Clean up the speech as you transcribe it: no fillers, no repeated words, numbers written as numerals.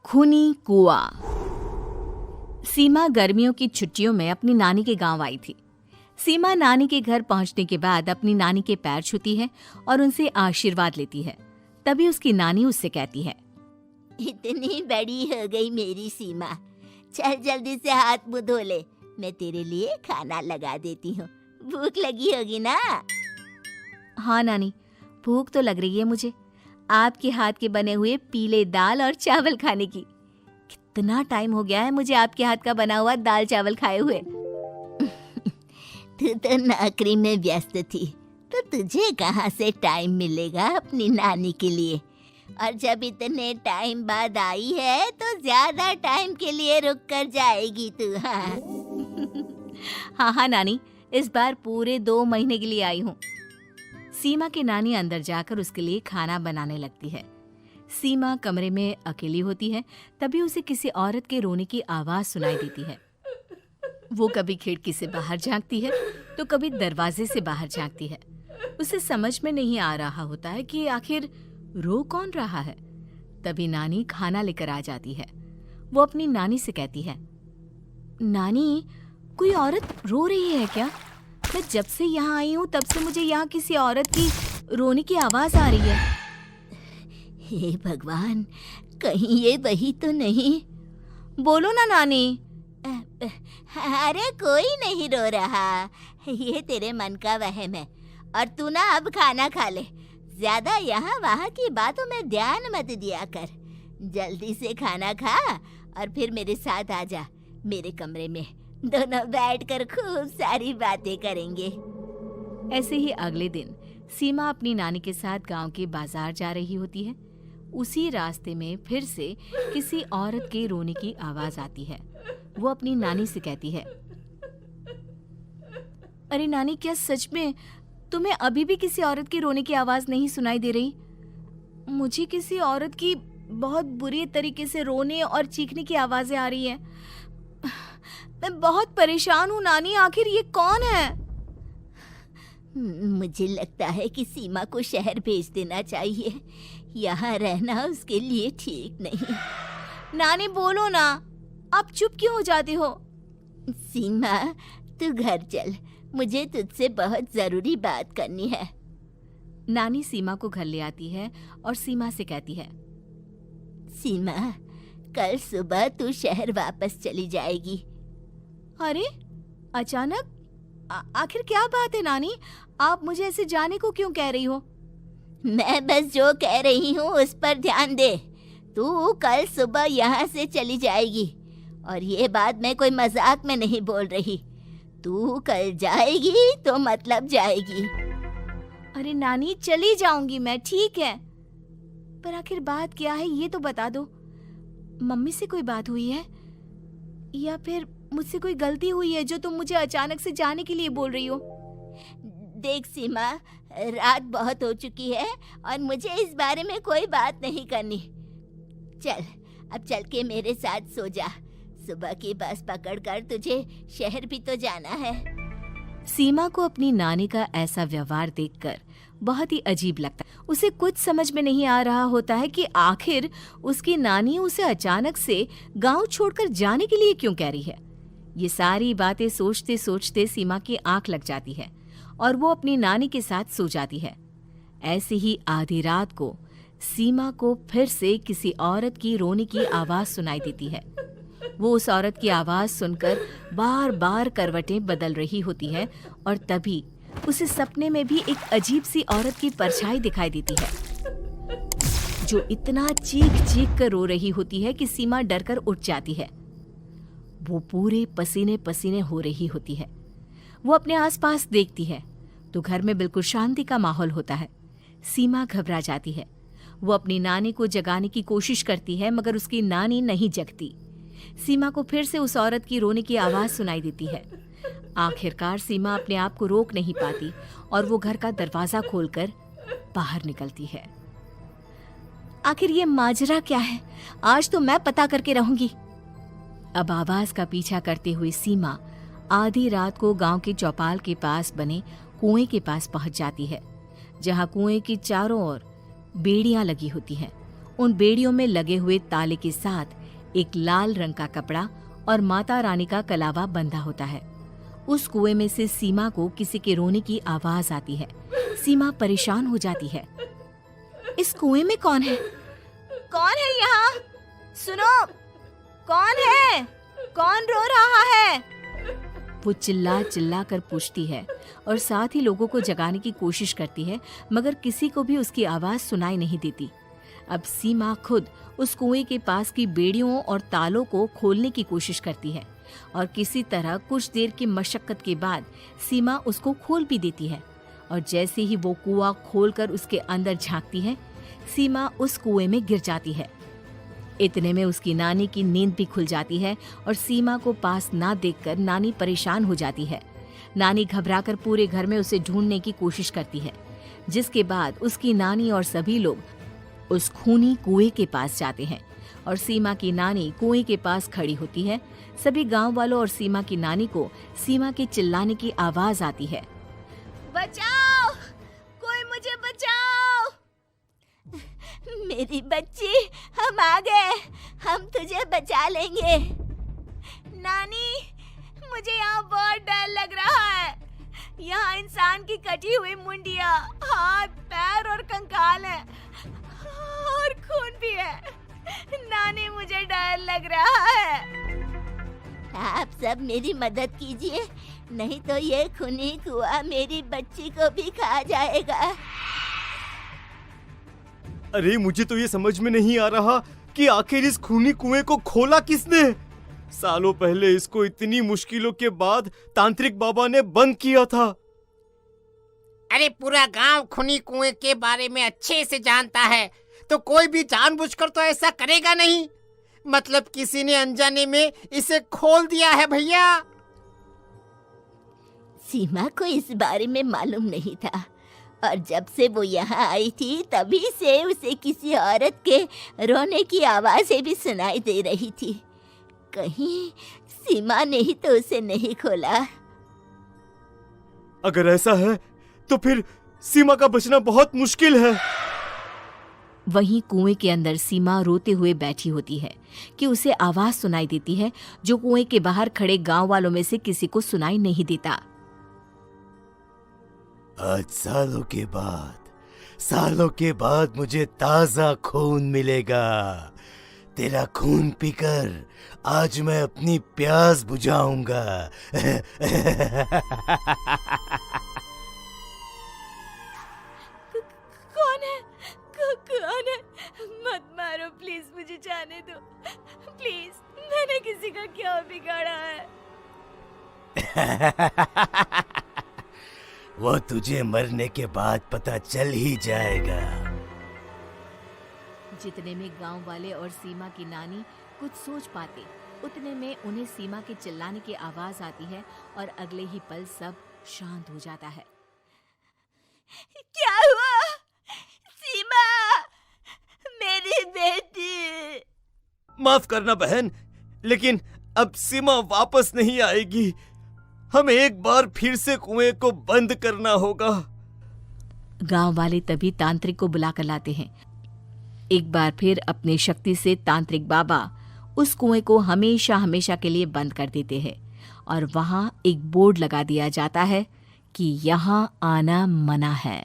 खूनी कुआं। सीमा गर्मियों की छुट्टियों में अपनी नानी के गांव आई थी। सीमा नानी के घर पहुंचने के बाद अपनी नानी के पैर छूती है और उनसे आशीर्वाद लेती है। तभी उसकी नानी उससे कहती है, इतनी बड़ी हो गई मेरी सीमा, चल जल्दी से हाथ मुंह धो ले, मैं तेरे लिए खाना लगा देती हूँ। भूख लगी होगी ना? हाँ नानी, भूख तो लग रही है मुझे, आपके हाथ के बने हुए पीले दाल और चावल खाने की। कितना टाइम हो गया है मुझे आपके हाथ का बना हुआ दाल चावल खाए हुए। तू तो नौकरी में व्यस्त थी, तो तुझे कहाँ से टाइम मिलेगा अपनी नानी के लिए? और जब इतने टाइम बाद आई है तो ज्यादा टाइम के लिए रुक कर जाएगी तू। हाँ नानी, इस बार पूरे 2 महीने के लिए आई हूँ। सीमा की नानी अंदर जाकर उसके लिए खाना बनाने लगती है। सीमा कमरे में अकेली होती है। तभी उसे किसी औरत के रोने की आवाज सुनाई देती है। वो कभी खिड़की से बाहर झांकती है तो कभी दरवाजे से बाहर झांकती है। उसे समझ में नहीं आ रहा होता है कि आखिर रो कौन रहा है। तभी नानी खाना लेकर आ जाती है। वो अपनी नानी से कहती है, नानी, कोई औरत रो रही है क्या? मैं जब से यहाँ आई हूँ तब से मुझे यहाँ किसी औरत की रोने की आवाज आ रही है। हे भगवान, कहीं ये वही तो नहीं? बोलो ना नानी। अरे कोई नहीं रो रहा, ये तेरे मन का वहम है। और तू ना अब खाना खा ले, ज्यादा यहाँ वहाँ की बातों में ध्यान मत दिया कर। जल्दी से खाना खा और फिर मेरे साथ आ जा मेरे कमरे में, दोनों बैठकर खूब सारी बातें करेंगे। ऐसे ही अगले दिन सीमा अपनी नानी के साथ गांव के बाजार जा रही होती है। उसी रास्ते में फिर से किसी औरत के रोने की आवाज आती है। वो अपनी नानी से कहती है, अरे नानी, क्या सच में तुम्हें अभी भी किसी औरत की रोने की आवाज नहीं सुनाई दे रही? मुझे किसी औरत की बहुत बुरी तरीके से रोने और चीखने की आवाजें आ रही हैं। मैं बहुत परेशान हूँ नानी, आखिर ये कौन है? मुझे लगता है कि सीमा को शहर भेज देना चाहिए, यहाँ रहना उसके लिए ठीक नहीं। नानी बोलो ना, आप चुप क्यों हो जाते हो? सीमा, तू घर चल, मुझे तुझसे बहुत जरूरी बात करनी है। नानी सीमा को घर ले आती है और सीमा से कहती है, सीमा, कल सुबह तू शहर वापस चली जाएगी। अरे अचानक? आखिर क्या बात है नानी, आप मुझे ऐसे जाने को क्यों कह रही हो? मैं बस जो कह रही हूँ उस पर ध्यान दे। तू कल सुबह यहाँ से चली जाएगी, और ये बात मैं कोई मजाक में नहीं बोल रही। तू कल जाएगी तो मतलब जाएगी। अरे नानी, चली जाऊंगी मैं, ठीक है, पर आखिर बात क्या है ये तो बता दो। मम्मी से कोई बात हुई है या फिर मुझसे कोई गलती हुई है जो तुम मुझे अचानक से जाने के लिए बोल रही हो? देख सीमा, रात बहुत हो चुकी है और मुझे इस बारे में कोई बात नहीं करनी। चल, अब चल के मेरे साथ सो जा। सुबह की बस पकड़कर तुझे शहर भी तो जाना है। सीमा को अपनी नानी का ऐसा व्यवहार देखकर बहुत ही अजीब लगता है। उसे कुछ समझ में नहीं आ रहा होता है कि आखिर उसकी नानी उसे अचानक से गांव छोड़कर जाने के लिए क्यों कह रही है। ये सारी बातें सोचते सोचते सीमा की आंख लग जाती है और वो अपनी नानी के साथ सो जाती है। ऐसे ही आधी रात को सीमा को फिर से किसी औरत की रोने की आवाज सुनाई देती है। वो उस औरत की आवाज सुनकर बार बार करवटें बदल रही होती है और तभी उसे सपने में भी एक अजीब सी औरत की परछाई दिखाई देती है, जो इतना चीख चीख कर रो रही होती है कि सीमा डरकर उठ जाती है। वो पूरे पसीने पसीने हो रही होती है। वो अपने आसपास देखती है तो घर में बिल्कुल शांति का माहौल होता है। सीमा घबरा जाती है। वो अपनी नानी को जगाने की कोशिश करती है मगर उसकी नानी नहीं जगती। सीमा को फिर से उस औरत की रोने की आवाज सुनाई देती है। आखिरकार सीमा अपने आप को रोक नहीं पाती और वो घर का दरवाजा खोलकर बाहर निकलती है। आखिर ये माजरा क्या है? आज तो मैं पता करके रहूंगी। अब आवाज का पीछा करते हुए सीमा आधी रात को गांव के चौपाल के पास बने कुएं के पास पहुंच जाती है, जहां कुएं की चारों ओर बेड़ियां लगी होती हैं। उन बेड़ियों में लगे हुए ताले के साथ एक लाल रंग का कपड़ा और माता रानी का कलावा बंधा होता है। उस कुएं में से सीमा को किसी के रोने की आवाज आती है। सीमा परेशान हो जाती है। इस कुएं में कौन है? कौन है यहाँ? सुनो, कौन है? कौन रो रहा है? वो चिल्ला चिल्ला कर पूछती है और साथ ही लोगों को जगाने की कोशिश करती है, मगर किसी को भी उसकी आवाज सुनाई नहीं देती। अब सीमा खुद उस कुएं के पास की बेड़ियों और तालों को खोलने की कोशिश करती है और किसी तरह कुछ देर की मशक्कत के बाद सीमा उसको खोल भी देती है। और जैसे ही वो कुआं खोलकर उसके अंदर झांकती है, सीमा उस कुएं में गिर जाती है। इतने में उसकी नानी की नींद भी खुल जाती है और सीमा को पास ना देखकर नानी परेशान हो जाती है। नानी घबराकर पूरे घर में उसे ढूंढने की कोशिश करती है, जिसके बाद उसकी नानी और सभी लोग उस खूनी कुएं के पास जाते हैं और सीमा की नानी कुएं के पास खड़ी होती है। सभी गांव वालों और सीमा की नानी को सीमा के चिल्लाने की आवाज आती है। बचाओ, कोई मुझे बचाओ। मेरी बच्ची, हम आ गए, हम तुझे बचा लेंगे। नानी, मुझे यहाँ बहुत डर लग रहा है। यहाँ इंसान की कटी हुई मुंडिया, हाथ, पैर और कंकाल है और खून भी है। नानी, मुझे डर लग रहा है। आप सब मेरी मदद कीजिए, नहीं तो ये खूनी कुआं मेरी बच्ची को भी खा जाएगा। अरे मुझे तो ये समझ में नहीं आ रहा कि आखिर इस खूनी कुएं को खोला किसने। सालों पहले इसको इतनी मुश्किलों के बाद तांत्रिक बाबा ने बंद किया था। अरे पूरा गांव खूनी कुएं के बारे में अच्छे से जानता है, तो कोई भी जानबूझकर तो ऐसा करेगा नहीं। मतलब किसी ने अनजाने में इसे खोल दिया है भैया। सीमा को इस बारे में मालूम नहीं था और जब से वो यहाँ आई थी तभी से उसे किसी औरत के रोने की आवाज़ें भी सुनाई दे रही थी। कहीं सीमा ने ही तो उसे नहीं खोला। अगर ऐसा है तो फिर सीमा का बचना बहुत मुश्किल है। वहीं कुएं के अंदर सीमा रोते हुए बैठी होती है कि उसे आवाज सुनाई देती है जो कुएं के बाहर खड़े गांव वालों में से किसी को सुनाई नहीं देता। आज सालों के बाद मुझे ताजा खून मिलेगा। तेरा खून पीकर आज मैं अपनी प्यास बुझाऊंगा। कौन है? मत मारो प्लीज, मुझे जाने दो प्लीज। मैंने किसी का क्या बिगाड़ा है? वो तुझे मरने के बाद पता चल ही जाएगा। जितने में गांव वाले और सीमा की नानी कुछ सोच पाते, उतने में उन्हें सीमा के चिल्लाने की आवाज आती है और अगले ही पल सब शांत हो जाता है। क्या हुआ? सीमा, मेरी बेटी। माफ करना बहन, लेकिन अब सीमा वापस नहीं आएगी। हमें एक बार फिर से कुएं को बंद करना होगा। गांव वाले तभी तांत्रिक को बुलाकर लाते हैं। एक बार फिर अपनी शक्ति से तांत्रिक बाबा उस कुएं को हमेशा हमेशा के लिए बंद कर देते हैं और वहां एक बोर्ड लगा दिया जाता है कि यहाँ आना मना है।